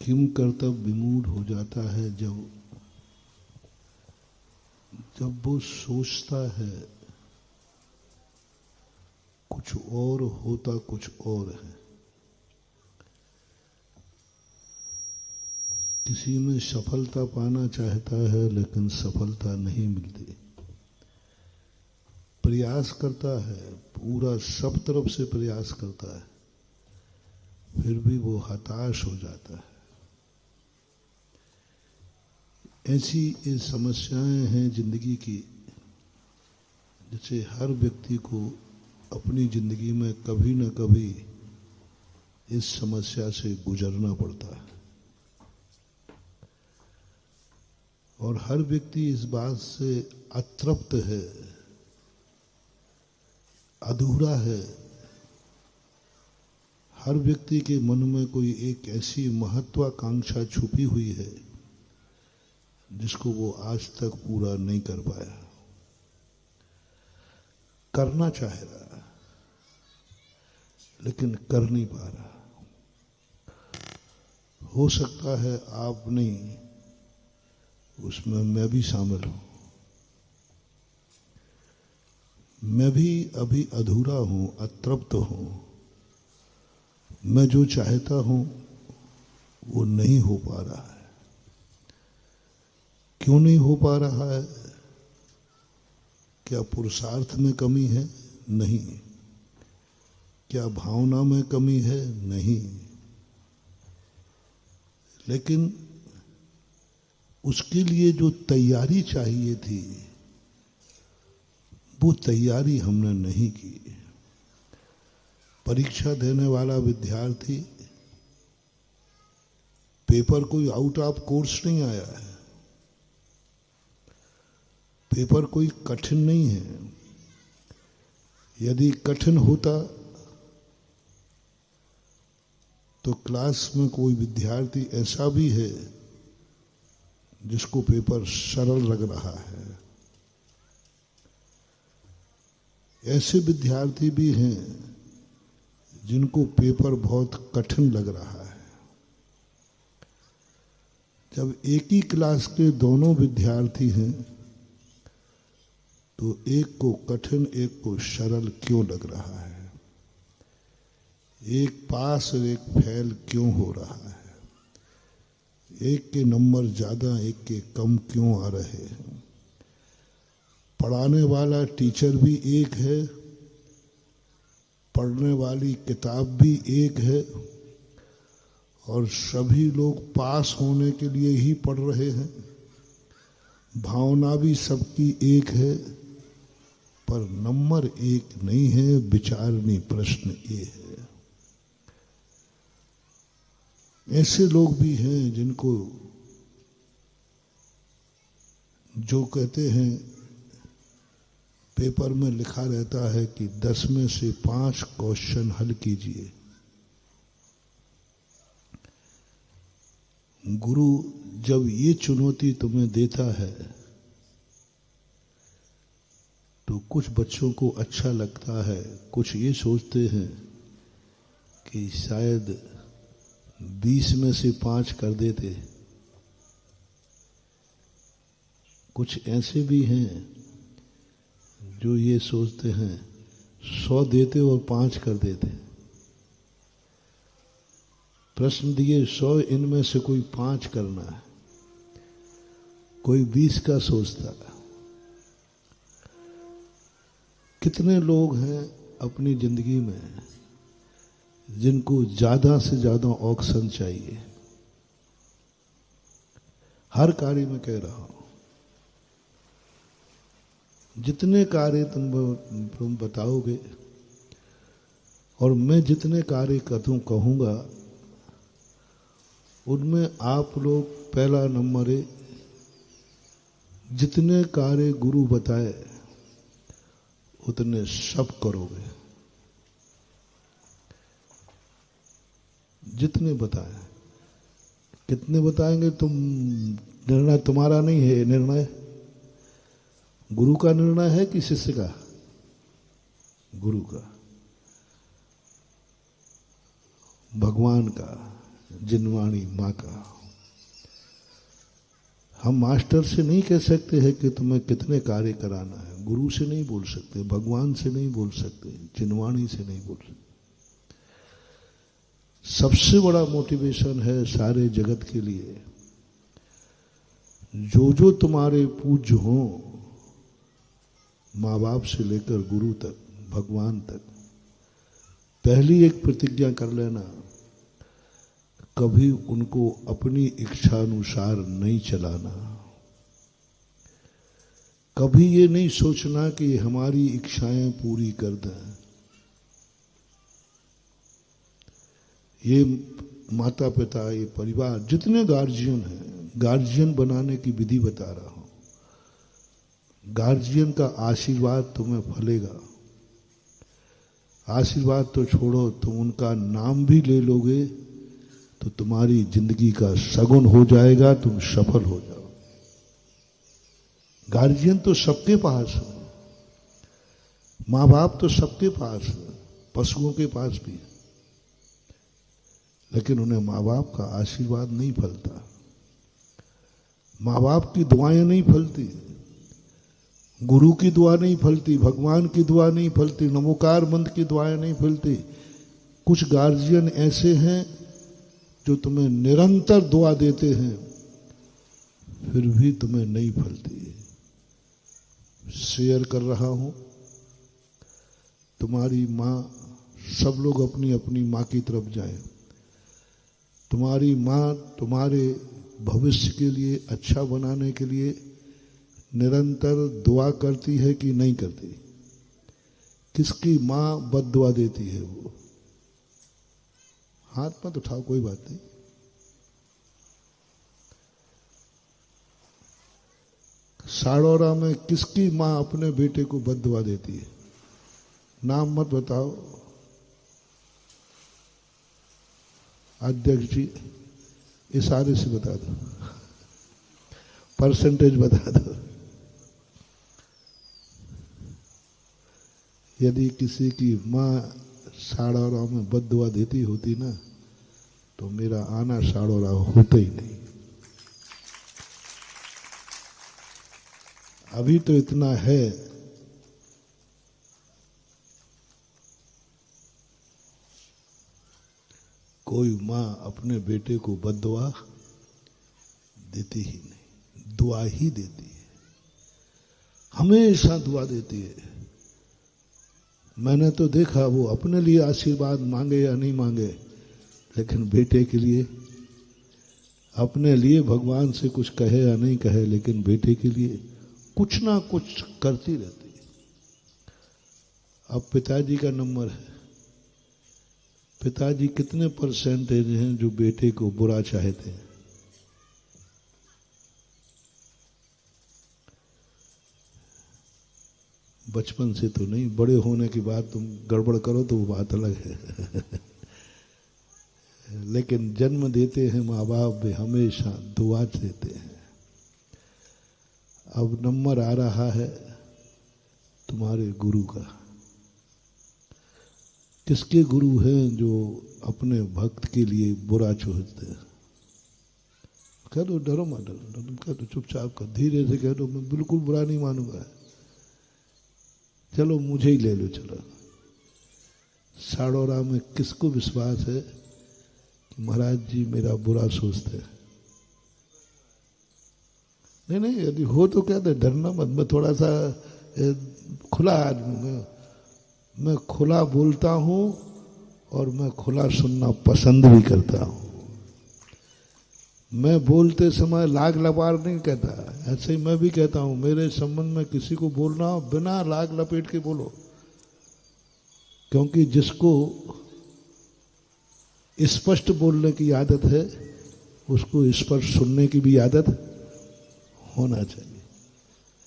किम कर्तव्य विमूढ़ हो जाता है जब वो सोचता है कुछ और होता कुछ और है। किसी में सफलता पाना चाहता है लेकिन सफलता नहीं मिलती। प्रयास करता है, पूरा सब तरफ से प्रयास करता है, फिर भी वो हताश हो जाता है। ऐसी ये समस्याएं हैं जिंदगी की, जैसे हर व्यक्ति को अपनी जिंदगी में कभी न कभी इस समस्या से गुजरना पड़ता है। और हर व्यक्ति इस बात से अतृप्त है, अधूरा है। हर व्यक्ति के मन में कोई एक ऐसी महत्वाकांक्षा छुपी हुई है जिसको वो आज तक पूरा नहीं कर पाया। करना चाह रहा लेकिन कर नहीं पा रहा। हो सकता है आप नहीं, उसमें मैं भी शामिल हूं। मैं भी अभी अधूरा हूं, अतृप्त हूं। मैं जो चाहता हूं वो नहीं हो पा रहा है। क्यों नहीं हो पा रहा है? क्या पुरुषार्थ में कमी है? नहीं। क्या भावना में कमी है? नहीं। लेकिन उसके लिए जो तैयारी चाहिए थी वो तैयारी हमने नहीं की। परीक्षा देने वाला विद्यार्थी, पेपर कोई आउट ऑफ कोर्स नहीं आया है, पेपर कोई कठिन नहीं है। यदि कठिन होता तो क्लास में कोई विद्यार्थी ऐसा भी है जिसको पेपर सरल लग रहा है। ऐसे विद्यार्थी भी हैं जिनको पेपर बहुत कठिन लग रहा है। जब एक ही क्लास के दोनों विद्यार्थी हैं तो एक को कठिन एक को सरल क्यों लग रहा है? एक पास और एक फेल क्यों हो रहा है? एक के नंबर ज्यादा एक के कम क्यों आ रहे हैं? पढ़ाने वाला टीचर भी एक है, पढ़ने वाली किताब भी एक है और सभी लोग पास होने के लिए ही पढ़ रहे हैं। भावना भी सबकी एक है पर नंबर एक नहीं है। विचारनी प्रश्न ये है। ऐसे लोग भी हैं जिनको जो कहते हैं पेपर में लिखा रहता है कि 10 में से 5 क्वेश्चन हल कीजिए। गुरु जब ये चुनौती तुम्हें देता है तो कुछ बच्चों को अच्छा लगता है, कुछ ये सोचते हैं कि शायद 20 में से 5 कर देते। कुछ ऐसे भी हैं जो ये सोचते हैं 100 देते और 5 कर देते। प्रश्न दिए 100, इनमें से कोई 5 करना है, कोई 20 का सोचता है। कितने लोग हैं अपनी जिंदगी में जिनको ज्यादा से ज्यादा ऑक्शन चाहिए? हर कार्य में कह रहा हूं, जितने कार्य तुम बताओगे और मैं जितने कार्य कहूंगा उनमें आप लोग पहला नंबर है, जितने कार्य गुरु बताए उतने सब करोगे। जितने बताए, कितने बताएंगे तुम, निर्णय तुम्हारा नहीं है। निर्णय गुरु का निर्णय है कि शिष्य का? गुरु का, भगवान का। जिनवाणी माँ का। हम मास्टर से नहीं कह सकते हैं कि तुम्हें कितने कार्य कराना है, गुरु से नहीं बोल सकते, भगवान से नहीं बोल सकते, जिनवाणी से नहीं बोल सकते। सबसे बड़ा मोटिवेशन है सारे जगत के लिए, जो तुम्हारे पूज्य हों, माँ बाप से लेकर गुरु तक, भगवान तक, पहली एक प्रतिज्ञा कर लेना, कभी उनको अपनी इच्छा अनुसार नहीं चलाना। कभी ये नहीं सोचना कि हमारी इच्छाएं पूरी कर दें। ये माता पिता, ये परिवार, जितने गार्जियन हैं, गार्जियन बनाने की विधि बता रहा हूं। गार्जियन का आशीर्वाद तुम्हें फलेगा। आशीर्वाद तो छोड़ो, तुम उनका नाम भी ले लोगे तो तुम्हारी जिंदगी का सगुन हो जाएगा, तुम सफल हो जाओ। गार्जियन तो सबके पास है, माँ बाप तो सबके पास है, पशुओं के पास भी, लेकिन उन्हें माँ बाप का आशीर्वाद नहीं फलता, माँ बाप की दुआएं नहीं फलती, गुरु की दुआ नहीं फलती, भगवान की दुआ नहीं फलती, नमोकार मंत्र की दुआएं नहीं फलती। कुछ गार्जियन ऐसे हैं जो तुम्हें निरंतर दुआ देते हैं, फिर भी तुम्हें नहीं फलती। शेयर कर रहा हूं, तुम्हारी माँ, सब लोग अपनी अपनी माँ की तरफ जाएं। तुम्हारी माँ तुम्हारे भविष्य के लिए, अच्छा बनाने के लिए निरंतर दुआ करती है कि नहीं करती? किसकी माँ बद्दुआ देती है? वो हाथ मत उठाओ, कोई बात नहीं। साड़ौरा में किसकी माँ अपने बेटे को बद्दुआ देती है? नाम मत बताओ। अध्यक्ष जी, इशारे से बता दो, परसेंटेज बता दो। यदि किसी की माँ साड़ौरा में बद्दुआ देती होती ना, तो मेरा आना साड़ौरा होता ही नहीं। अभी तो इतना है, कोई माँ अपने बेटे को बद्दुआ देती ही नहीं, दुआ ही देती है, हमेशा दुआ देती है। मैंने तो देखा, वो अपने लिए आशीर्वाद मांगे या नहीं मांगे, लेकिन बेटे के लिए, अपने लिए भगवान से कुछ कहे या नहीं कहे, लेकिन बेटे के लिए कुछ ना कुछ करती रहती है। अब पिताजी का नंबर है, पिताजी कितने परसेंटेज हैं जो बेटे को बुरा चाहते हैं? बचपन से तो नहीं, बड़े होने के बाद तुम गड़बड़ करो तो वो बात अलग है। लेकिन जन्म देते हैं माँ बाप भी हमेशा दुआ देते हैं। अब नंबर आ रहा है तुम्हारे गुरु का। किसके गुरु हैं जो अपने भक्त के लिए बुरा सोचते हैं? कह दो, डरो मत, डरो, तुम कह दो, चुपचाप कर, धीरे से कह दो, मैं बिल्कुल बुरा नहीं मानूंगा। चलो मुझे ही ले लो, चलो। साड़ौरा में किसको विश्वास है कि महाराज जी मेरा बुरा सोचते हैं? नहीं नहीं, यदि हो तो क्या दे, डरना मत। मैं थोड़ा सा खुला आदमी, मैं खुला बोलता हूँ और मैं खुला सुनना पसंद भी करता हूँ। मैं बोलते समय लाग लपार नहीं कहता, ऐसे ही मैं भी कहता हूँ। मेरे संबंध में किसी को बोलना हो, बिना लाग लपेट के बोलो, क्योंकि जिसको स्पष्ट बोलने की आदत है, उसको स्पष्ट सुनने की भी आदत होना चाहिए।